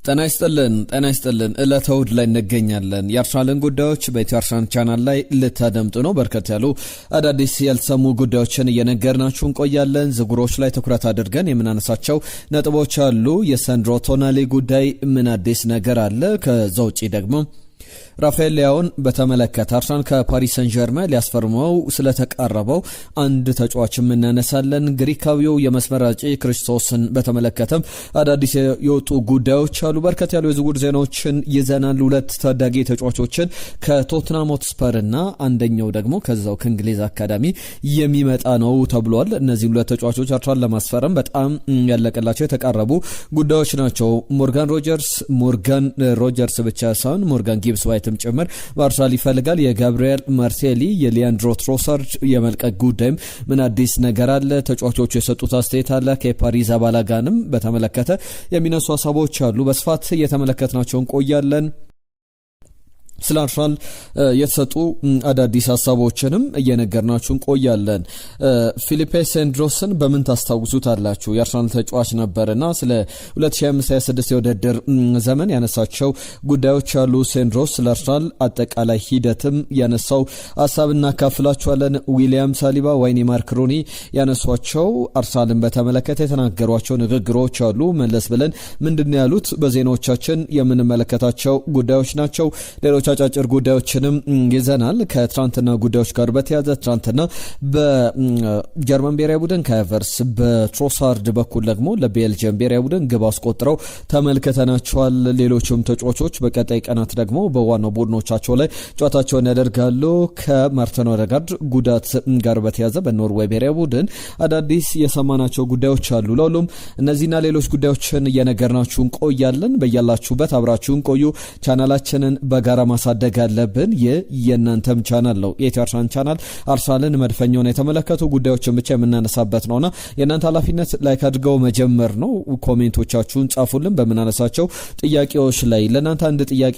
ጤና ይስጥልን ዕለተ እሁድ ላይ እንገኛለን። የአርሰናልን ጉዳዮች በኢትዮ አርሰናል ቻናል ላይ ልታደምጡ ነው። በርከት ያሉ አዳዲስ ያልተሰሙ ጉዳዮችን እየነገርናችሁ እንቆያለን። ዝውውሮች ላይ ትኩረት አድርገን የምናነሳቸው ነጥቦች አሉ። የሳንድሮ ቶናሊ ጉዳይ ምን አዲስ ነገር አለ? ከዛ ውጪ ደግሞ ራፋኤል ሊያውን በተመለከተ አርሰናል ከፓሪስ ሰን ዠርመን ሊያስፈርመው ስለተቃረበው አንድ ተጫዋችም እናነሳለን። ግሪካዊው የመስመር አጥቂ ክርስቶስን በተመለከተም አዳዲስ የወጡ ጉዳዮች አሉ። በርከት ያሉ የዝውውር ዜናዎችን ይዘናል። ሁለት ታዳጊ ተጫዋቾችን ከቶትናም ሆትስፐርና አንደኛው ደግሞ ከዛው ከእንግሊዝ አካዳሚ የሚመጣ ነው ተብሏል። እነዚህ ሁለት ተጫዋቾች አርሰናል ለማስፈረም በጣም ያለቀላቸው የተቃረቡ ጉዳዮች ናቸው። ሞርጋን ሮጀርስ ብቻ ሳይሆን ሞርጋን ጊብስ ዋይትም ጭምር በአርሰናል ይፈልጋል። የጋብሪኤል ማርቴሊ የሊያንድሮ ትሮሳርድ የመልቀቅ ጉዳይም ምን አዲስ ነገር አለ? ተጫዋቾቹ የሰጡት አስተያየት አለ። ከፓሪዝ አባላጋንም በተመለከተ የሚነሱ ሀሳቦች አሉ። በስፋት እየተመለከትናቸው እንቆያለን። ስለ አርሰናል የተሰጡ አዳዲስ ሀሳቦችንም እየነገርናችሁ እንቆያለን። ፊሊፔ ሴንድሮስን በምን ታስታውሱታላችሁ? የአርሰናል ተጫዋች ነበርና ስለ 2025-26 የውድድር ዘመን ያነሳቸው ጉዳዮች አሉ። ሴንድሮስ ስለ አርሰናል አጠቃላይ ሂደትም ያነሳው ሀሳብ እናካፍላችኋለን። ዊሊያም ሳሊባ፣ ዋይኒ ማርክ ሩኒ ያነሷቸው አርሰናልን በተመለከተ የተናገሯቸው ንግግሮች አሉ። መለስ ብለን ምንድነው ያሉት በዜናዎቻችን የምንመለከታቸው ጉዳዮች ናቸው። ሌሎች አጫጭር ጉዳዮችንም ይዘናል። ከትራንትና ጉዳዮች ጋር በተያያዘ ትራንትና በጀርመን ብሔራዊ ቡድን ከቨርስ በትሮሳርድ በኩል ደግሞ ለቤልጅየም ብሔራዊ ቡድን ግብ አስቆጥረው ተመልክተናቸዋል። ሌሎችም ተጫዋቾች በቀጣይ ቀናት ደግሞ በዋናው ቡድኖቻቸው ላይ ጨዋታቸውን ያደርጋሉ። ከማርቲን ኦዴጋርድ ጉዳት ጋር በተያያዘ በኖርዌይ ብሔራዊ ቡድን አዳዲስ የሰማናቸው ጉዳዮች አሉ። ለሁሉም እነዚህና ሌሎች ጉዳዮችን እየነገርናችሁ እንቆያለን። በያላችሁበት አብራችሁን ቆዩ። ቻናላችንን በጋራ ማሳደግ አለብን። የእናንተም ቻናል ነው። የኢትዮ አርሰናል ቻናል አርሰናልን መድፈኛውን የተመለከቱ ጉዳዮችን ብቻ የምናነሳበት ነውና የእናንተ ኃላፊነት ላይክ አድርገው መጀመር ነው። ኮሜንቶቻችሁን ጻፉልን በምናነሳቸው ጥያቄዎች ላይ። ለእናንተ አንድ ጥያቄ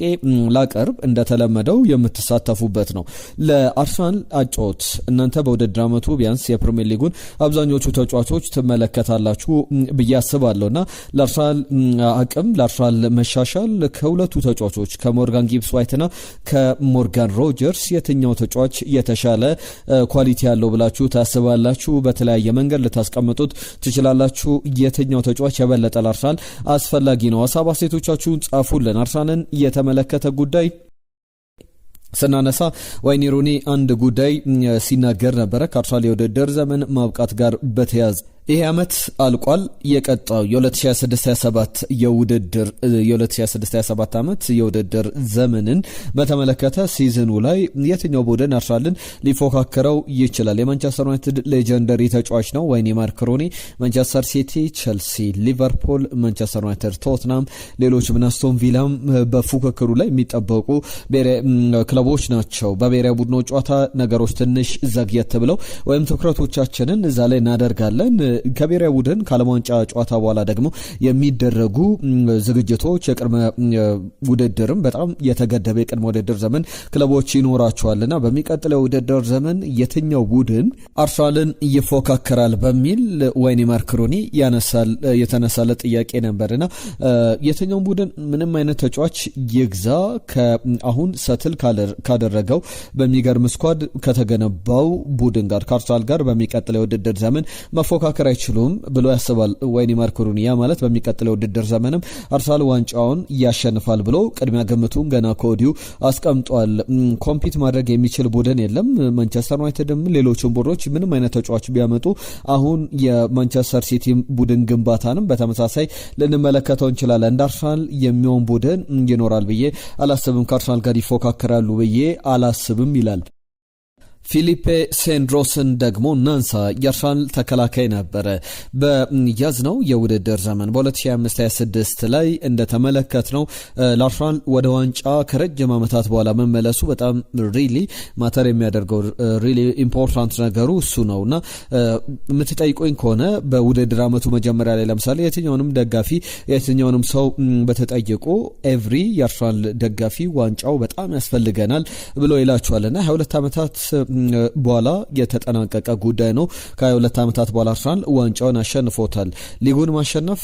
ላቀርብ፣ እንደተለመደው የምትሳተፉበት ነው። ለአርሰናል አጫወት እናንተ በውድድር ዓመቱ ቢያንስ የፕሪሚየር ሊጉን አብዛኞቹ ተጫዋቾች ትመለከታላችሁ ብዬ አስባለሁና ለአርሰናል አቅም ለአርሰናል መሻሻል ከሁለቱ ተጫዋቾች ከሞርጋን ጊብስ ዋይትና ከሞርጋን ሮጀርስ የትኛው ተጫዋች የተሻለ ኳሊቲ ያለው ብላችሁ ታስባላችሁ? በተለያየ መንገድ ልታስቀምጡት ትችላላችሁ። የትኛው ተጫዋች የበለጠ ለአርሰናል አስፈላጊ ነው? ሀሳብ አስተያየቶቻችሁን ጻፉልን። አርሰናልን የተመለከተ ጉዳይ ስናነሳ ዋይኒ ሩኒ አንድ ጉዳይ ሲናገር ነበረ ከአርሰናል የውድድር ዘመን ማብቃት ጋር በተያያዘ ይሄ ዓመት አልቋል። የቀጣው የ2026-27 የ2026-27 ዓመት የውድድር ዘመንን በተመለከተ ሲዝኑ ላይ የትኛው ቡድን አርሰናልን ሊፎካከረው ይችላል? የማንቸስተር ዩናይትድ ሌጀንደሪ ተጫዋች ነው ዋይኒ ማርክ ሩኒ። ማንቸስተር ሲቲ፣ ቸልሲ፣ ሊቨርፑል፣ ማንቸስተር ዩናይትድ፣ ቶትናም፣ ሌሎች አስቶን ቪላም በፉክክሩ ላይ የሚጠበቁ ክለቦች ናቸው። በብሔራዊ ቡድኖች ጨዋታ ነገሮች ትንሽ ዘግየት ብለው ወይም ትኩረቶቻችንን እዛ ላይ እናደርጋለን። ከብሔራዊ ቡድን ከዓለም ዋንጫ ጨዋታ በኋላ ደግሞ የሚደረጉ ዝግጅቶች የቅድመ ውድድርም በጣም የተገደበ የቅድመ ውድድር ዘመን ክለቦች ይኖራቸዋልና በሚቀጥለው ውድድር ዘመን የትኛው ቡድን አርሰናልን ይፎካከራል በሚል ዋይኒ ማርክ ሩኒ የተነሳለ ጥያቄ ነበርና የትኛው ቡድን ምንም አይነት ተጫዋች ይግዛ ከአሁን ሰትል ካደረገው በሚገርም ስኳድ ከተገነባው ቡድን ጋር ከአርሰናል ጋር በሚቀጥለው ውድድር ዘመን መፎካከር አይችሉም ብሎ ያስባል ዋይኒ ማርክ ሩኒ። ያ ማለት በሚቀጥለው ውድድር ዘመንም አርሰናል ዋንጫውን ያሸንፋል ብሎ ቅድሚያ ግምቱን ገና ከወዲሁ አስቀምጧል። ኮምፒት ማድረግ የሚችል ቡድን የለም። ማንቸስተር ዩናይትድም ሌሎችም ቡድኖች ምንም አይነት ተጫዋች ቢያመጡ አሁን የማንቸስተር ሲቲ ቡድን ግንባታንም በተመሳሳይ ልንመለከተው እንችላለን። እንደ አርሰናል የሚሆን ቡድን ይኖራል ብዬ አላስብም። ከአርሰናል ጋር ይፎካከራሉ ብዬ አላስብም ይላል። ፊሊፔ ሴንድሮስን ደግሞ ናንሳ። የአርሰናል ተከላካይ ነበረ። በያዝነው የውድድር ዘመን በ2025-26 ላይ እንደተመለከትነው ለአርሰናል ወደ ዋንጫ ከረጅም ዓመታት በኋላ መመለሱ በጣም ሪሊ ማተር የሚያደርገው ሪሊ ኢምፖርታንት ነገሩ እሱ ነውና የምትጠይቁኝ ከሆነ በውድድር ዓመቱ መጀመሪያ ላይ ለምሳሌ የትኛውንም ደጋፊ የትኛውንም ሰው በተጠይቁ ኤቭሪ የአርሰናል ደጋፊ ዋንጫው በጣም ያስፈልገናል ብሎ ይላቸዋልና 22 ዓመታት በኋላ የተጠናቀቀ ጉዳይ ነው። ከ22 ዓመታት በኋላ አርሰናል ዋንጫውን አሸንፎታል። ሊጉን ማሸነፍ፣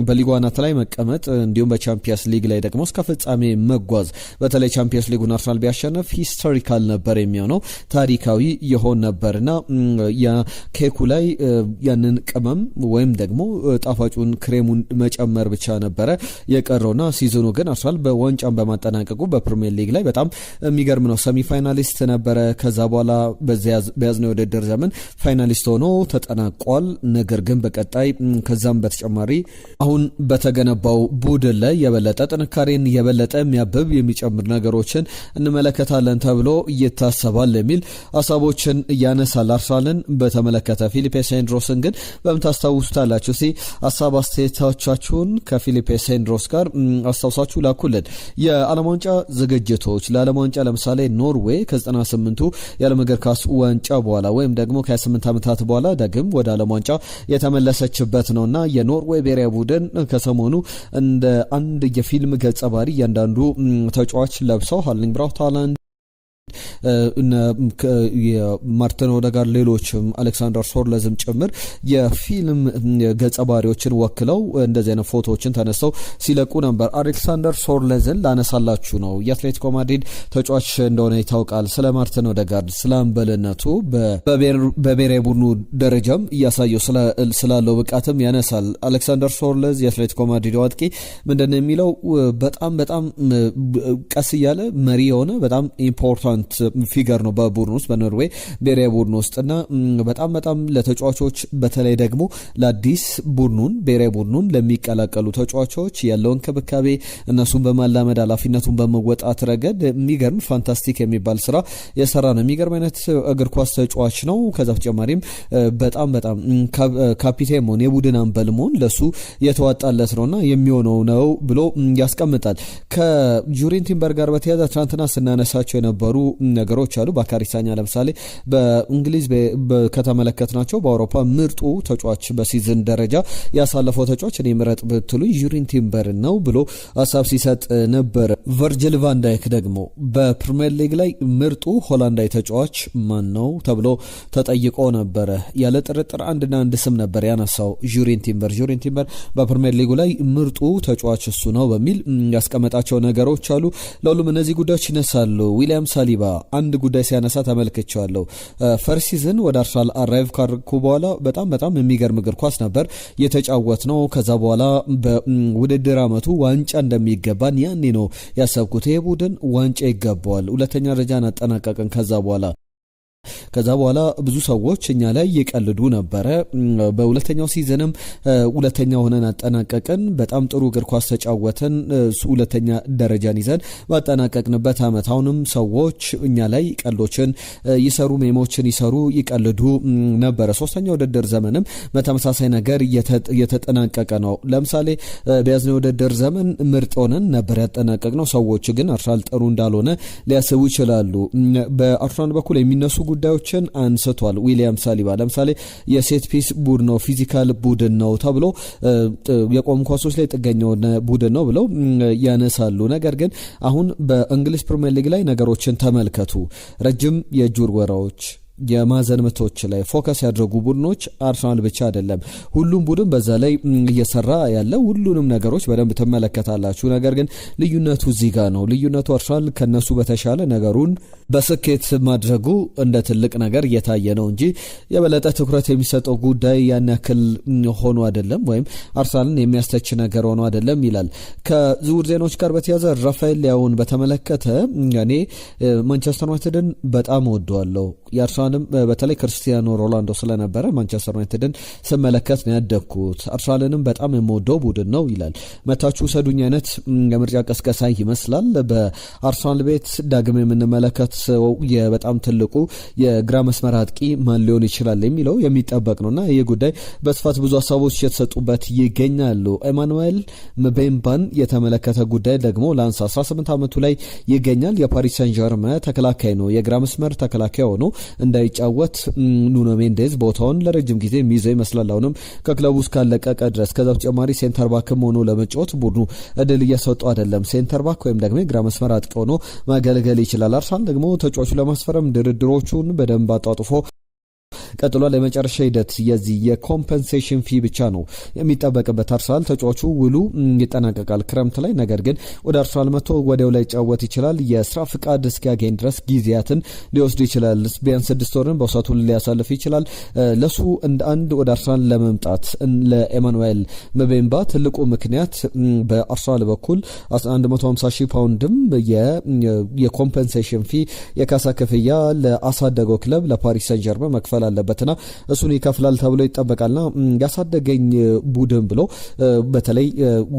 በሊጉ አናት ላይ መቀመጥ እንዲሁም በቻምፒየንስ ሊግ ላይ ደግሞ እስከ ፍጻሜ መጓዝ፣ በተለይ ቻምፒየንስ ሊጉን አርሰናል ቢያሸንፍ ሂስቶሪካል ነበር የሚሆነው፣ ታሪካዊ ይሆን ነበርና የኬኩ ላይ ያንን ቅመም ወይም ደግሞ ጣፋጩን ክሬሙን መጨመር ብቻ ነበረ የቀረውና ሲዝኑ ግን አርሰናል በዋንጫን በማጠናቀቁ በፕሪሚየር ሊግ ላይ በጣም የሚገርም ነው። ሰሚ ፋይናሊስት ነበረ። ከዛ በኋላ በያዝነው የውድድር ዘመን ፋይናሊስት ሆኖ ተጠናቋል። ነገር ግን በቀጣይ ከዛም በተጨማሪ አሁን በተገነባው ቡድን ላይ የበለጠ ጥንካሬን የበለጠ የሚያብብ የሚጨምር ነገሮችን እንመለከታለን ተብሎ ይታሰባል የሚል ሀሳቦችን ያነሳል። አርሰናልን በተመለከተ ፊሊፔ ሴንድሮስን ግን በምታስታውሱታላችሁ። ሀሳብ አስተያየቶቻችሁን ከፊሊፔ ሴንድሮስ ጋር አስታውሳችሁ ላኩልን። የዓለም ዋንጫ ዝግጅቶች ለዓለም ዋንጫ ለምሳሌ ኖርዌይ ከ98ቱ የዓለም እግር ኳስ ዋንጫ በኋላ ወይም ደግሞ ከ28 ዓመታት በኋላ ዳግም ወደ ዓለም ዋንጫ የተመለሰችበት ነውና የኖርዌይ ብሔራዊ ቡድን ከሰሞኑ እንደ አንድ የፊልም ገጸ ባህሪ እያንዳንዱ ተጫዋች ለብሰው ሃርሊንግ ብራውት ሃላንድ፣ ማርቲን ኦዴጋርድ፣ ሌሎችም አሌክሳንደር ሶርለዝም ጭምር የፊልም ገጸ ባህሪዎችን ወክለው እንደዚህ አይነት ፎቶዎችን ተነስተው ሲለቁ ነበር። አሌክሳንደር ሶርለዝን ላነሳላችሁ ነው። የአትሌቲኮ ማድሪድ ተጫዋች እንደሆነ ይታወቃል። ስለ ማርቲን ኦዴጋርድ ስለ አንበልነቱ በብሔራዊ ቡድኑ ደረጃም እያሳየው ስላለው ብቃትም ያነሳል። አሌክሳንደር ሶርለዝ የአትሌቲኮ ማድሪድ አጥቂ ምንድነው የሚለው? በጣም ቀስ እያለ መሪ የሆነ በጣም ኢምፖርታንት ፊገር ነው በቡድን ውስጥ በኖርዌይ ብሔራዊ ቡድን ውስጥና በጣም ለተጫዋቾች በተለይ ደግሞ ለአዲስ ቡድኑን ብሔራዊ ቡድኑን ለሚቀላቀሉ ተጫዋቾች ያለው እንክብካቤ እነሱን በማላመድ ኃላፊነቱን በመወጣት ረገድ የሚገርም ፋንታስቲክ የሚባል ስራ የሰራ ነው። የሚገርም አይነት እግር ኳስ ተጫዋች ነው። ከዛ በተጨማሪም በጣም ካፒቴን መሆን የቡድን አምበል መሆን ለሱ የተዋጣለት ነውና የሚሆነው ነው ብሎ ያስቀምጣል። ከጁሪን ቲምበር ጋር በተያያዘ ትናንትና ስናነሳቸው የነበሩ ነገሮች አሉ። ባካሪ ሳኛ ለምሳሌ በእንግሊዝ ከተመለከትናቸው በአውሮፓ ምርጡ ተጫዋች በሲዝን ደረጃ ያሳለፈው ተጫዋች እኔ ምረጥ ብትሉ ጁሪን ቲምበር ነው ብሎ ሀሳብ ሲሰጥ ነበር። ቨርጅል ቫን ዳይክ ደግሞ በፕሪሚየር ሊግ ላይ ምርጡ ሆላንዳዊ ተጫዋች ማን ነው ተብሎ ተጠይቆ ነበረ። ያለ ጥርጥር አንድ ስም ነበር ያነሳው፣ ጁሪን ቲምበር በፕሪሚየር ሊጉ ላይ ምርጡ ተጫዋች እሱ ነው በሚል ያስቀመጣቸው ነገሮች አሉ። ለሁሉም እነዚህ ጉዳዮች ይነሳሉ። ዊሊያም ሳሊባ አንድ ጉዳይ ሲያነሳ ተመልክቻለሁ። ፈርስት ሲዝን ወደ አርሰናል አራይቭ ካርኩ በኋላ በጣም የሚገርም እግር ኳስ ነበር የተጫወት ነው። ከዛ በኋላ በውድድር አመቱ ዋንጫ እንደሚገባን ያኔ ነው ያሰብኩት። ይሄ ቡድን ዋንጫ ይገባዋል። ሁለተኛ ደረጃን አጠናቀቅን። ከዛ በኋላ ብዙ ሰዎች እኛ ላይ ይቀልዱ ነበረ። በሁለተኛው ሲዝንም ሁለተኛ ሆነን አጠናቀቅን። በጣም ጥሩ እግር ኳስ ተጫወትን። ሁለተኛ ደረጃን ይዘን ባጠናቀቅንበት አመት አሁንም ሰዎች እኛ ላይ ቀልዶችን ይሰሩ፣ ሜሞችን ይሰሩ፣ ይቀልዱ ነበረ። ሶስተኛው ውድድር ዘመንም በተመሳሳይ ነገር እየተጠናቀቀ ነው። ለምሳሌ በያዝነው ውድድር ዘመን ምርጥ ሆነን ነበር ያጠናቀቅነው። ሰዎች ግን አርሰናል ጥሩ እንዳልሆነ ሊያስቡ ይችላሉ። በአርሰናል በኩል የሚነሱ ጉዳዮችን አንስቷል ዊሊያም ሳሊባ። ለምሳሌ የሴት ፒስ ቡድን ነው፣ ፊዚካል ቡድን ነው ተብሎ የቆሙ ኳሶች ላይ ጥገኛ ቡድን ነው ብለው ያነሳሉ። ነገር ግን አሁን በእንግሊዝ ፕሪሚየር ሊግ ላይ ነገሮችን ተመልከቱ። ረጅም የእጅ ውርወራዎች፣ የማዕዘን ምቶች ላይ ፎከስ ያደረጉ ቡድኖች አርሰናል ብቻ አይደለም፣ ሁሉም ቡድን በዛ ላይ እየሰራ ያለ ሁሉንም ነገሮች በደንብ ትመለከታላችሁ። ነገር ግን ልዩነቱ እዚህ ጋር ነው። ልዩነቱ አርሰናል ከነሱ በተሻለ ነገሩን በስኬት ማድረጉ እንደ ትልቅ ነገር እየታየ ነው እንጂ የበለጠ ትኩረት የሚሰጠው ጉዳይ ያን ያክል ሆኖ አይደለም፣ ወይም አርሰናልን የሚያስተች ነገር ሆኖ አይደለም ይላል። ከዝውውር ዜናዎች ጋር በተያያዘ ራፋኤል ሊያውን በተመለከተ እኔ ማንቸስተር ዩናይትድን በጣም ወደዋለሁ። የአርሰናልም በተለይ ክርስቲያኖ ሮናልዶ ስለነበረ ማንቸስተር ዩናይትድን ስመለከት ነው ያደግኩት። አርሰናልንም በጣም የምወደው ቡድን ነው ይላል። መታችሁ ሰዱኝ አይነት የምርጫ ቀስቀሳ ይመስላል። በአርሰናል ቤት ዳግም የምንመለከት በጣም ትልቁ የግራ መስመር አጥቂ ማን ሊሆን ይችላል የሚለው የሚጠበቅ ነውና ይህ ጉዳይ በስፋት ብዙ ሀሳቦች የተሰጡበት ይገኛሉ። ኤማኑኤል ምቤምባን የተመለከተ ጉዳይ ደግሞ ለአንሳ 18 ዓመቱ ላይ ይገኛል። የፓሪስ ሰን ዠርመን ተከላካይ ነው። የግራ መስመር ተከላካይ ሆኖ እንዳይጫወት ኑኖ ሜንዴዝ ቦታውን ለረጅም ጊዜ የሚይዘው ይመስላል አሁንም ከክለቡ እስካለቀቀ ድረስ። ከዛ በተጨማሪ ሴንተር ባክም ሆኖ ለመጫወት ቡድኑ እድል እየሰጠው አይደለም። ሴንተር ባክ ወይም ደግሞ የግራ መስመር አጥቂ ሆኖ ማገልገል ይችላል። አርሰናል ደግሞ ተጫዋቹ ለማስፈረም ድርድሮቹን በደንብ አጣጥፎ ቀጥሏል። ለመጨረሻ ሂደት የዚህ የኮምፐንሴሽን ፊ ብቻ ነው የሚጠበቅበት። አርሰናል ተጫዋቹ ውሉ ይጠናቀቃል ክረምት ላይ፣ ነገር ግን ወደ አርሰናል መጥቶ ወዲያው ላይ ጫወት ይችላል። የስራ ፍቃድ እስኪያገኝ ድረስ ጊዜያትን ሊወስድ ይችላል። ቢያንስ 6 ወርን በውሰቱ ሊያሳልፍ ይችላል። ለሱ እንደ አንድ ወደ አርሰናል ለመምጣት ለኤማኑኤል ምቤምባ ትልቁ ምክንያት በአርሰናል በኩል 150,000 ፓውንድም የኮምፐንሴሽን ፊ የካሳ ክፍያ ለአሳደገው ክለብ ለፓሪስ ሰን ጀርመን መክፈል አለበትና እሱን ይከፍላል ተብሎ ይጠበቃልና ያሳደገኝ ቡድን ብሎ በተለይ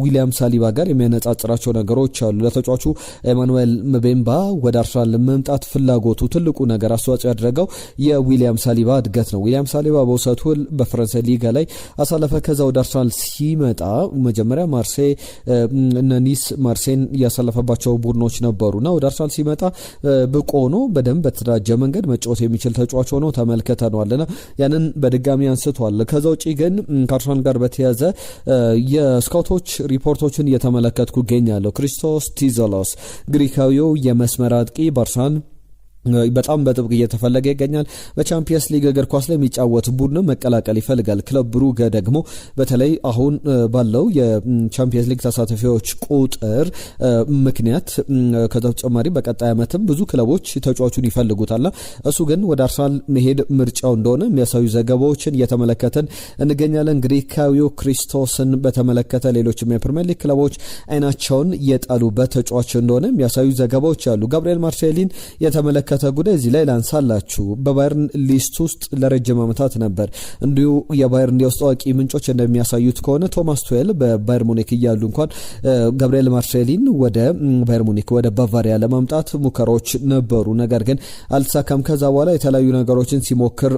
ዊሊያም ሳሊባ ጋር የሚያነጻጽራቸው ነገሮች አሉ። ለተጫዋቹ ኤማኑኤል ምቤምባ ወደ አርሰናል መምጣት ፍላጎቱ ትልቁ ነገር አስተዋጽኦ ያደረገው የዊሊያም ሳሊባ እድገት ነው። ዊሊያም ሳሊባ በውሰቱ በፈረንሳይ ሊጋ ላይ አሳለፈ። ከዛ ወደ አርሰናል ሲመጣ መጀመሪያ ማርሴይ እና ኒስ ማርሴይን ያሳለፈባቸው ቡድኖች ነበሩና ወደ አርሰናል ሲመጣ ብቆ ሆኖ በደንብ በተደራጀ መንገድ መጫወት የሚችል ተጫዋች ሆኖ ተመልከተናልና ያንን በድጋሚ አንስቷል። ከዛ ውጪ ግን ከአርሰናል ጋር በተያያዘ የስካውቶች ሪፖርቶችን እየተመለከትኩ እገኛለሁ። ክሪስቶስ ቲዞሎስ ግሪካዊው የመስመር አጥቂ በአርሰናል በጣም በጥብቅ እየተፈለገ ይገኛል። በቻምፒየንስ ሊግ እግር ኳስ ላይ የሚጫወት ቡድን መቀላቀል ይፈልጋል። ክለብ ብሩገ ደግሞ በተለይ አሁን ባለው የቻምፒየንስ ሊግ ተሳታፊዎች ቁጥር ምክንያት ከተጨማሪ በቀጣይ ዓመትም ብዙ ክለቦች ተጫዋቹን ይፈልጉታልና እሱ ግን ወደ አርሰናል መሄድ ምርጫው እንደሆነ የሚያሳዩ ዘገባዎችን እየተመለከተን እንገኛለን። ግሪካዊው ክሪስቶስን በተመለከተ ሌሎችም የፕሪሚየር ሊግ ክለቦች አይናቸውን የጣሉበት ተጫዋች እንደሆነ የሚያሳዩ ዘገባዎች አሉ። ጋብሪኤል ማርሴሊን የተመለከተ ጉዳይ እዚህ ላይ ላንሳላችሁ። በባየርን ሊስት ውስጥ ለረጅም ዓመታት ነበር። እንዲሁ የባየርን የውስጥ አዋቂ ምንጮች እንደሚያሳዩት ከሆነ ቶማስ ቱዌል በባየር ሙኒክ እያሉ እንኳን ጋብሪኤል ማርሴሊን ወደ ባየር ሙኒክ ወደ ባቫሪያ ለማምጣት ሙከራዎች ነበሩ፣ ነገር ግን አልተሳካም። ከዛ በኋላ የተለያዩ ነገሮችን ሲሞክር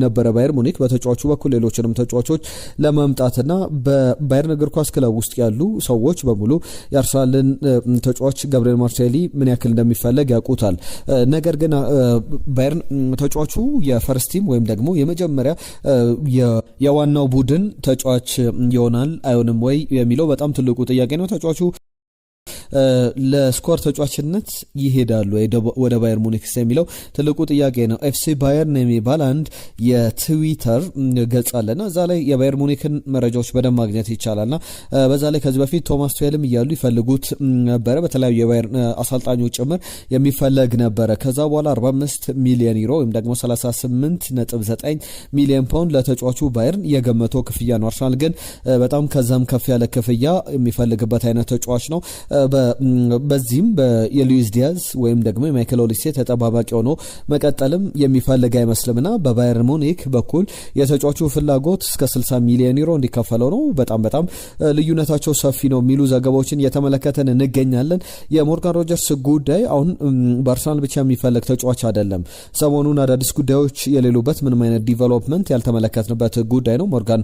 ነበረ ባየር ሙኒክ በተጫዋቹ በኩል ሌሎችንም ተጫዋቾች ለማምጣትና በባየርን እግር ኳስ ክለብ ውስጥ ያሉ ሰዎች በሙሉ የአርሰናልን ተጫዋች ጋብሪኤል ማርሴሊ ምን ያክል እንደሚፈለግ ያውቁታል። ነገር ግን ባየርን ተጫዋቹ የፈርስት ቲም ወይም ደግሞ የመጀመሪያ የዋናው ቡድን ተጫዋች ይሆናል አይሆንም ወይ የሚለው በጣም ትልቁ ጥያቄ ነው። ተጫዋቹ ለስኳድ ተጫዋችነት ይሄዳሉ ወደ ባየር ሙኒክ የሚለው ትልቁ ጥያቄ ነው። ኤፍሲ ባየርን የሚባል አንድ የትዊተር ገጽ አለና እዛ ላይ የባየር ሙኒክን መረጃዎች በደንብ ማግኘት ይቻላልና በዛ ላይ ከዚህ በፊት ቶማስ ቱዌልም እያሉ ይፈልጉት ነበረ፣ በተለያዩ የባየር አሰልጣኞች ጭምር የሚፈለግ ነበረ። ከዛ በኋላ 45 ሚሊዮን ዩሮ ወይም ደግሞ 38.9 ሚሊዮን ፓውንድ ለተጫዋቹ ባየርን የገመተው ክፍያ ነው። አርሰናል ግን በጣም ከዛም ከፍ ያለ ክፍያ የሚፈልግበት አይነት ተጫዋች ነው። በዚህም የሉዊስ ዲያዝ ወይም ደግሞ የማይክል ኦሊሴ ተጠባባቂ ሆኖ መቀጠልም የሚፈልግ አይመስልምና በባየር ሙኒክ በኩል የተጫዋቹ ፍላጎት እስከ 60 ሚሊዮን ዩሮ እንዲከፈለው ነው። በጣም ልዩነታቸው ሰፊ ነው የሚሉ ዘገባዎችን እየተመለከተን እንገኛለን። የሞርጋን ሮጀርስ ጉዳይ አሁን በአርሰናል ብቻ የሚፈልግ ተጫዋች አይደለም። ሰሞኑን አዳዲስ ጉዳዮች የሌሉበት ምንም አይነት ዲቨሎፕመንት ያልተመለከትንበት ጉዳይ ነው። ሞርጋን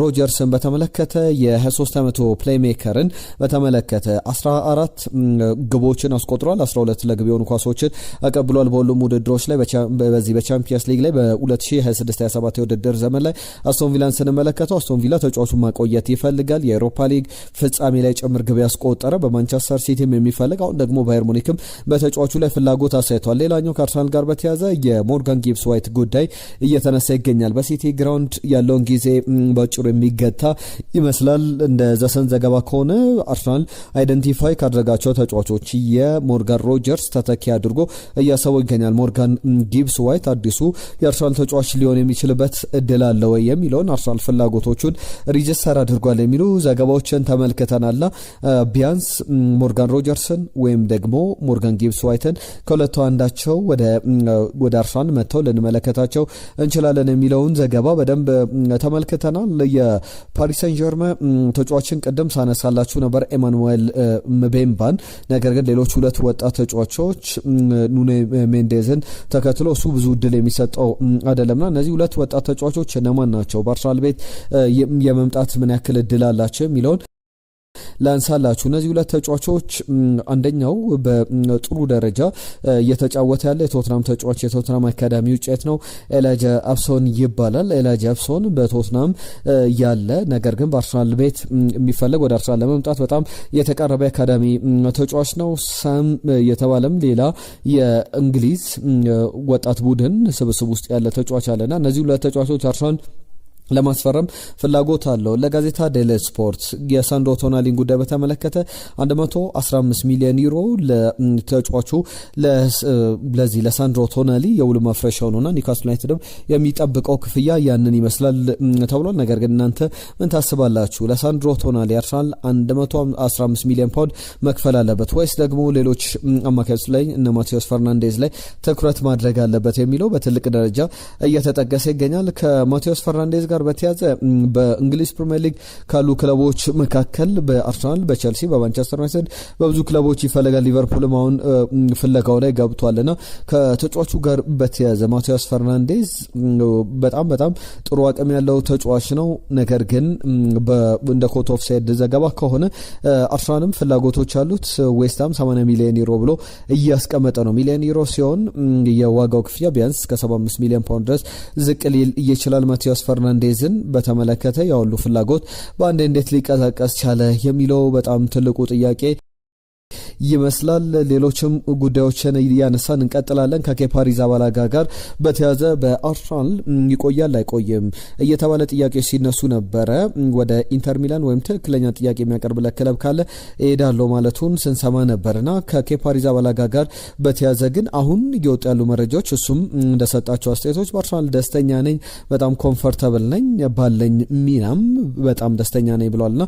ሮጀርስን በተመለከተ የ23 ዓመቱ ፕሌይሜከርን በተመለከተ 14 ግቦችን አስቆጥሯል። 12 ለግብ የሆኑ ኳሶችን አቀብሏል በሁሉም ውድድሮች ላይ። በዚህ በቻምፒየንስ ሊግ ላይ በ2026/27 የውድድር ዘመን ላይ አስቶን ቪላን ስንመለከተው አስቶን ቪላ ተጫዋቹን ማቆየት ይፈልጋል። የአውሮፓ ሊግ ፍጻሜ ላይ ጭምር ግብ ያስቆጠረ በማንቸስተር ሲቲም የሚፈልግ አሁን ደግሞ ባየር ሙኒክም በተጫዋቹ ላይ ፍላጎት አሳይቷል። ሌላኛው ከአርሰናል ጋር በተያያዘ የሞርጋን ጊብስ ዋይት ጉዳይ እየተነሳ ይገኛል። በሲቲ ግራውንድ ያለውን ጊዜ በአጭሩ የሚገታ ይመስላል። እንደ ዘሰን ዘገባ ከሆነ አርሰናል አይደንቲፋይ ካደረጋቸው ተጫዋቾች የሞርጋን ሮጀርስ ተተኪ አድርጎ እያሰበው ይገኛል። ሞርጋን ጊብስ ዋይት አዲሱ የአርሰናል ተጫዋች ሊሆን የሚችልበት እድል አለ ወይ የሚለውን አርሰናል ፍላጎቶቹን ሪጅስተር አድርጓል የሚሉ ዘገባዎችን ተመልክተናል። ቢያንስ ሞርጋን ሮጀርስን ወይም ደግሞ ሞርጋን ጊብስ ዋይትን ከሁለቱ አንዳቸው ወደ አርሰናል መጥተው ልንመለከታቸው እንችላለን የሚለውን ዘገባ በደንብ ተመልክተናል። የፓሪስ ሰን ጀርመን ተጫዋችን ቅድም ሳነሳላችሁ ነበር ኤማኑኤል ምቤምባን። ነገር ግን ሌሎች ሁለት ወጣት ተጫዋቾች ኑኔ ሜንዴዝን ተከትሎ እሱ ብዙ እድል የሚሰጠው አይደለምና እነዚህ ሁለት ወጣት ተጫዋቾች እነማን ናቸው፣ በአርሰናል ቤት የመምጣት ምን ያክል እድል አላቸው የሚለውን ላንሳላችሁ እነዚህ ሁለት ተጫዋቾች አንደኛው በጥሩ ደረጃ እየተጫወተ ያለ የቶትናም ተጫዋች የቶትናም አካዳሚ ውጤት ነው። ኤላጃ አብሶን ይባላል። ኤላጃ አብሶን በቶትናም ያለ ነገር ግን በአርሰናል ቤት የሚፈልግ ወደ አርሰናል ለመምጣት በጣም የተቃረበ አካዳሚ ተጫዋች ነው። ሳም የተባለም ሌላ የእንግሊዝ ወጣት ቡድን ስብስብ ውስጥ ያለ ተጫዋች አለና እነዚህ ሁለት ተጫዋቾች አርሰናል ለማስፈረም ፍላጎት አለው። ለጋዜጣ ዴሎ ስፖርት የሳንድሮ ቶናሊን ጉዳይ በተመለከተ 115 ሚሊዮን ዩሮ ለተጫዋቹ ለዚህ ለሳንድሮ ቶናሊ የውል ማፍረሻው ነውና ኒውካስል ዩናይትድም የሚጠብቀው ክፍያ ያንን ይመስላል ተብሏል። ነገር ግን እናንተ ምን ታስባላችሁ? ለሳንድሮ ቶናሊ አርሰናል 115 ሚሊዮን ፓውንድ መክፈል አለበት ወይስ ደግሞ ሌሎች አማካዮች ላይ እነ ማቴዎስ ፈርናንዴዝ ላይ ትኩረት ማድረግ አለበት የሚለው በትልቅ ደረጃ እየተጠቀሰ ይገኛል። ከማቴዎስ ፈርናንዴዝ ጋር በተያዘ በእንግሊዝ ፕሪሚየር ሊግ ካሉ ክለቦች መካከል በአርሰናል፣ በቸልሲ፣ በማንቸስተር ዩናይትድ በብዙ ክለቦች ይፈልጋል። ሊቨርፑልም አሁን ፍለጋው ላይ ገብቷልና ከተጫዋቹ ጋር በተያዘ ማቴዎስ ፈርናንዴዝ በጣም ጥሩ አቅም ያለው ተጫዋች ነው። ነገር ግን እንደ ኮት ኦፍ ሳይድ ዘገባ ከሆነ አርሰናልም ፍላጎቶች አሉት። ዌስትሃም 80 ሚሊዮን ዩሮ ብሎ እያስቀመጠ ነው። ሚሊዮን ዩሮ ሲሆን የዋጋው ክፍያ ቢያንስ ከ75 ሚሊዮን ፓውንድ ድረስ ዝቅ ሊል ይችላል። ማቴዎስ ፈርናንዴዝን በተመለከተ ያሉ ፍላጎት በአንድ እንዴት ሊቀዛቀስ ቻለ የሚለው በጣም ትልቁ ጥያቄ ይመስላል። ሌሎችም ጉዳዮችን ያነሳን እንቀጥላለን። ከኬፓ አሪዛባላጋ ጋር በተያዘ በአርሰናል ይቆያል አይቆይም እየተባለ ጥያቄዎች ሲነሱ ነበረ። ወደ ኢንተር ሚላን ወይም ትክክለኛ ጥያቄ የሚያቀርብለት ክለብ ካለ እሄዳለሁ ማለቱን ስንሰማ ነበርና ከኬፓ አሪዛባላጋ ጋር በተያዘ ግን አሁን እየወጡ ያሉ መረጃዎች እሱም እንደሰጣቸው አስተያየቶች በአርሰናል ደስተኛ ነኝ፣ በጣም ኮምፎርታብል ነኝ፣ ባለኝ ሚናም በጣም ደስተኛ ነኝ ብሏልና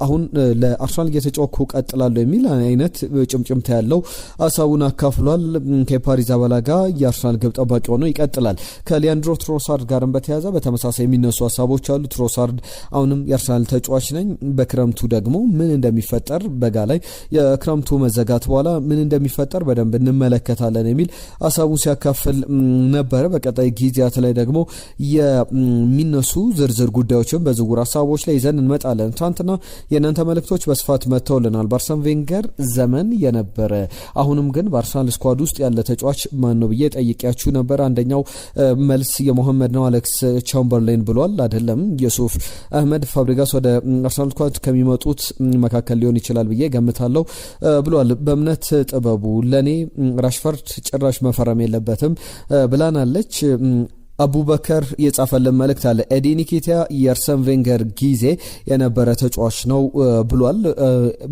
አሁን ለአርሰናል እየተጫወኩ ቀጥላለሁ የሚል አይነት ጭምጭምታ ያለው ሀሳቡን አካፍሏል። ኬፓ አሪዛባላጋ የአርሰናል ግብ ጠባቂ ሆኖ ይቀጥላል። ከሊያንድሮ ትሮሳርድ ጋርም በተያያዘ በተመሳሳይ የሚነሱ ሀሳቦች አሉ። ትሮሳርድ አሁንም የአርሰናል ተጫዋች ነኝ፣ በክረምቱ ደግሞ ምን እንደሚፈጠር በጋ ላይ የክረምቱ መዘጋት በኋላ ምን እንደሚፈጠር በደንብ እንመለከታለን የሚል ሀሳቡን ሲያካፍል ነበረ። በቀጣይ ጊዜያት ላይ ደግሞ የሚነሱ ዝርዝር ጉዳዮችን በዝውውር ሀሳቦች ላይ ይዘን እንመጣለን። ትናንትና የእናንተ መልእክቶች በስፋት መጥተውልናል። በአርሰን ቬንገር ዘመን የነበረ አሁንም ግን በአርሰናል ስኳድ ውስጥ ያለ ተጫዋች ማን ነው ብዬ ጠይቄያችሁ ነበር። አንደኛው መልስ የሞሐመድ ነው፣ አሌክስ ቻምበርሌን ብሏል። አይደለም፣ ዩሱፍ አህመድ ፋብሪጋስ ወደ አርሰናል ስኳድ ከሚመጡት መካከል ሊሆን ይችላል ብዬ ገምታለሁ ብሏል። በእምነት ጥበቡ ለኔ ራሽፈርድ ጭራሽ መፈረም የለበትም ብላናለች። አቡበከር የጻፈልን መልእክት አለ። ኤዲ ኒኬቲያ የአርሰን ቬንገር ጊዜ የነበረ ተጫዋች ነው ብሏል።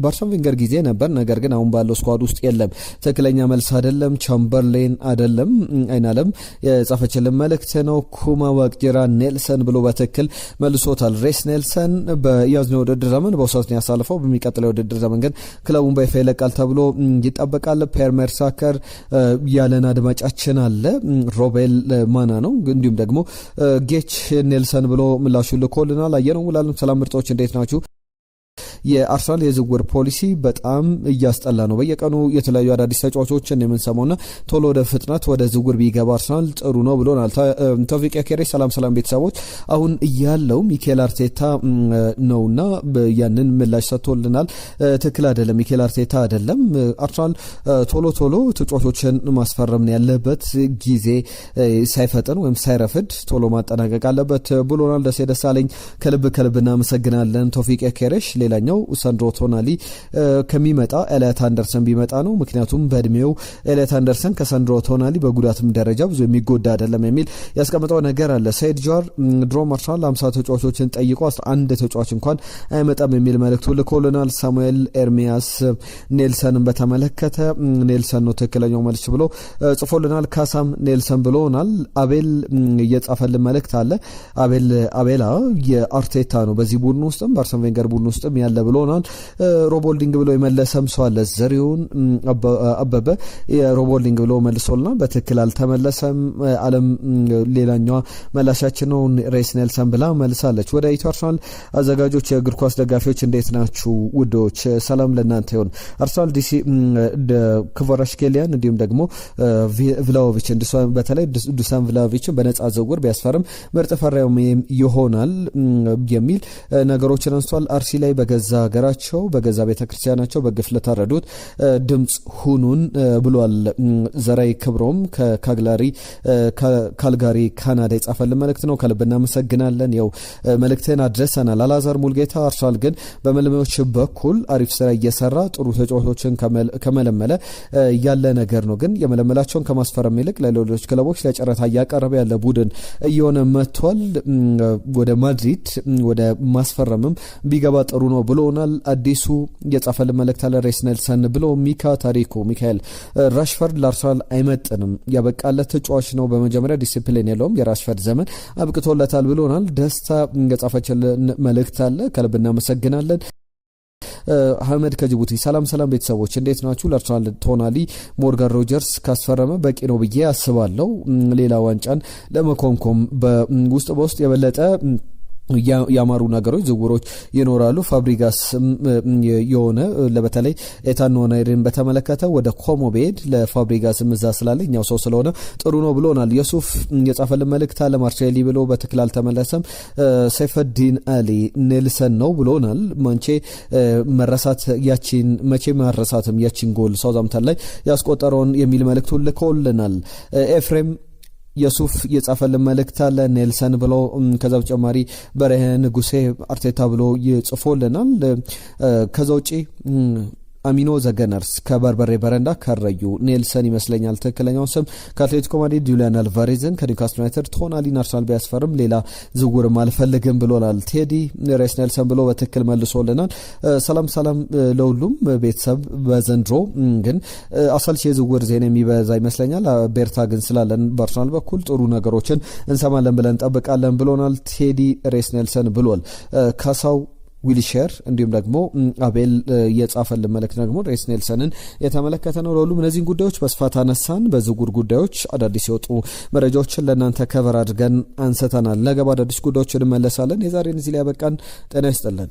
በአርሰን ቬንገር ጊዜ ነበር፣ ነገር ግን አሁን ባለው ስኳድ ውስጥ የለም። ትክክለኛ መልስ አይደለም። ቻምበርሌን አይደለም። አይናለም የጻፈችልን መልእክት ነው። ኩማ ዋቅጅራ ኔልሰን ብሎ በትክክል መልሶታል። ሬስ ኔልሰን በያዝነው ውድድር ዘመን በውሰት ነው ያሳልፈው። በሚቀጥለው ውድድር ዘመን ግን ክለቡን በይፋ ይለቃል ተብሎ ይጠበቃል። ፔር ሜርሳከር ያለን አድማጫችን አለ። ሮቤል ማና ነው እንዲሁም ደግሞ ጌች ኔልሰን ብሎ ምላሹ ልኮልናል። አየነው ሙላለም ሰላም ምርጦች እንዴት ናችሁ? የአርሰናል የዝውውር ፖሊሲ በጣም እያስጠላ ነው። በየቀኑ የተለያዩ አዳዲስ ተጫዋቾችን የምንሰማውና ቶሎ ወደ ፍጥነት ወደ ዝውውር ቢገባ አርሰናል ጥሩ ነው ብሎናል። ቶፊቅ ያኬሬ ሰላም ቤተሰቦች፣ አሁን ያለው ሚኬል አርቴታ ነውና ያንን ምላሽ ሰጥቶልናል። ትክክል አይደለም፣ ሚኬል አርቴታ አይደለም። አርሰናል ቶሎ ተጫዋቾችን ማስፈረም ያለበት ጊዜ ሳይፈጥን ወይም ሳይረፍድ ቶሎ ማጠናቀቅ አለበት ብሎናል። ደሴ ደሳለኝ ከልብ እናመሰግናለን። ቶፊቅ ያኬሬሽ ሌላኛው ሳንድሮ ቶናሊ ከሚመጣ ኤሊዮት አንደርሰን ቢመጣ ነው። ምክንያቱም በእድሜው ኤሊዮት አንደርሰን ከሳንድሮ ቶናሊ በጉዳትም ደረጃ ብዙ የሚጎዳ አይደለም የሚል ያስቀምጠው ነገር አለ። ሰይድ ጃር ድሮ አርሰናል 50 ተጫዋቾችን ጠይቆ 11 ተጫዋች እንኳን አይመጣም የሚል መልእክቱ ልኮልናል። ሳሙኤል ኤርሚያስ ኔልሰንን በተመለከተ ኔልሰን ነው ትክክለኛው መልስ ብሎ ጽፎልናል። ካሳም ኔልሰን ብሎናል። አቤል እየጻፈልን መልእክት አለ። አቤላ የአርቴታ ነው በዚህ ቡድን ውስጥም በአርሰን ቬንገር ቡድን ውስጥም ያለ ብሎናል። ሮቦልዲንግ ብሎ የመለሰም ሰው አለ። ዘሪሁን አበበ የሮቦልዲንግ ብሎ መልሶልናል። በትክክል አልተመለሰም። አለም ሌላኛዋ መላሻችን ነው። ሬስ ኔልሰን ብላ መልሳለች። ወደ ኢትዮ አርሰናል አዘጋጆች የእግር ኳስ ደጋፊዎች እንዴት ናችሁ ውዶች? ሰላም ለእናንተ ይሁን። አርሰናል ዲሲ ክቫራትስኬሊያን እንዲሁም ደግሞ ቭላሆቪችን በተለይ ዱሳን ቭላሆቪችን በነጻ ዝውውር ቢያስፈርም ምርጥ ፈራሚ ይሆናል የሚል ነገሮችን አንስቷል። አርሲ ላይ በገዛ በገዛ ሀገራቸው በገዛ ቤተክርስቲያናቸው በግፍ ለታረዱት ድምጽ ሁኑን ብሏል። ዘራይ ክብሮም ካልጋሪ ካናዳ የጻፈልን መልእክት ነው። ከልብ እናመሰግናለን። ያው መልእክትን አድረሰናል። አላዛር ሙልጌታ አርሰናል ግን በመልማዮች በኩል አሪፍ ስራ እየሰራ ጥሩ ተጫዋቾችን ከመለመለ ያለ ነገር ነው። ግን የመለመላቸውን ከማስፈረም ይልቅ ለሌሎች ክለቦች ለጨረታ እያቀረበ ያለ ቡድን እየሆነ መጥቷል። ወደ ማድሪድ ወደ ማስፈረምም ቢገባ ጥሩ ነው ብሎናል። አዲሱ የጻፈልን መልእክት አለ። ሬስ ኔልሰን ብሎ ሚካኤል ራሽፈርድ ለአርሰናል አይመጥንም፣ ያበቃለት ተጫዋች ነው። በመጀመሪያ ዲሲፕሊን የለውም፣ የራሽፈርድ ዘመን አብቅቶለታል ብሎናል። ደስታ የጻፈችልን መልእክት አለ። ከልብ እናመሰግናለን። አህመድ ከጅቡቲ ሰላም ቤተሰቦች እንዴት ናችሁ? ለአርሰናል ቶናሊ ሞርጋን ሮጀርስ ካስፈረመ በቂ ነው ብዬ አስባለሁ። ሌላ ዋንጫን ለመኮንኮም በውስጥ የበለጠ ያማሩ ነገሮች ዝውውሮች ይኖራሉ። ፋብሪጋስ የሆነ ለበተለይ ኤታን ኖናይርን በተመለከተ ወደ ኮሞ ቤድ ለፋብሪጋስ ምዛ ስላለ እኛው ሰው ስለሆነ ጥሩ ነው ብሎናል። የሱፍ የጻፈልን መልእክት አለ። ማርሴሊ ብሎ በትክክል አልተመለሰም። ሰይፈዲን አሊ ኔልሰን ነው ብሎናል። መረሳት መቼ ማረሳትም ያቺን ጎል ሳውዛምተን ላይ ያስቆጠረውን የሚል መልእክቱን ልኮልናል። ኤፍሬም የሱፍ የጻፈልን መልእክት አለ። ኔልሰን ብሎ ከዛ በተጨማሪ በረሃ ንጉሴ አርቴታ ብሎ ይጽፎልናል። ከዛ ውጪ አሚኖ ዘገነርስ ከበርበሬ በረንዳ ከረዩ ኔልሰን ይመስለኛል ትክክለኛው ስም። ከአትሌቲኮ ማድሪድ ጁሊያን አልቫሬዝን ከኒውካስል ዩናይትድ ቶናሊን አርሰናል ቢያስፈርም ሌላ ዝውውርም አልፈልግም ብሎናል። ቴዲ ሬስ ኔልሰን ብሎ በትክክል መልሶልናል። ሰላም ለሁሉም ቤተሰብ። በዘንድሮ ግን አሰልቺ የዝውውር ዜና የሚበዛ ይመስለኛል። ቤርታ ግን ስላለን በአርሰናል በኩል ጥሩ ነገሮችን እንሰማለን ብለን እንጠብቃለን ብሎናል። ቴዲ ሬስ ኔልሰን ብሏል። ካሳው ዊልሼር እንዲሁም ደግሞ አቤል የጻፈልን መልእክት ደግሞ ሬስ ኔልሰንን የተመለከተ ነው። ለሁሉም እነዚህን ጉዳዮች በስፋት አነሳን። በዝውውር ጉዳዮች አዳዲስ የወጡ መረጃዎችን ለእናንተ ከቨር አድርገን አንስተናል። ነገ በአዳዲስ ጉዳዮች እንመለሳለን። የዛሬን እዚህ ላይ ያበቃን። ጤና ይስጥልን።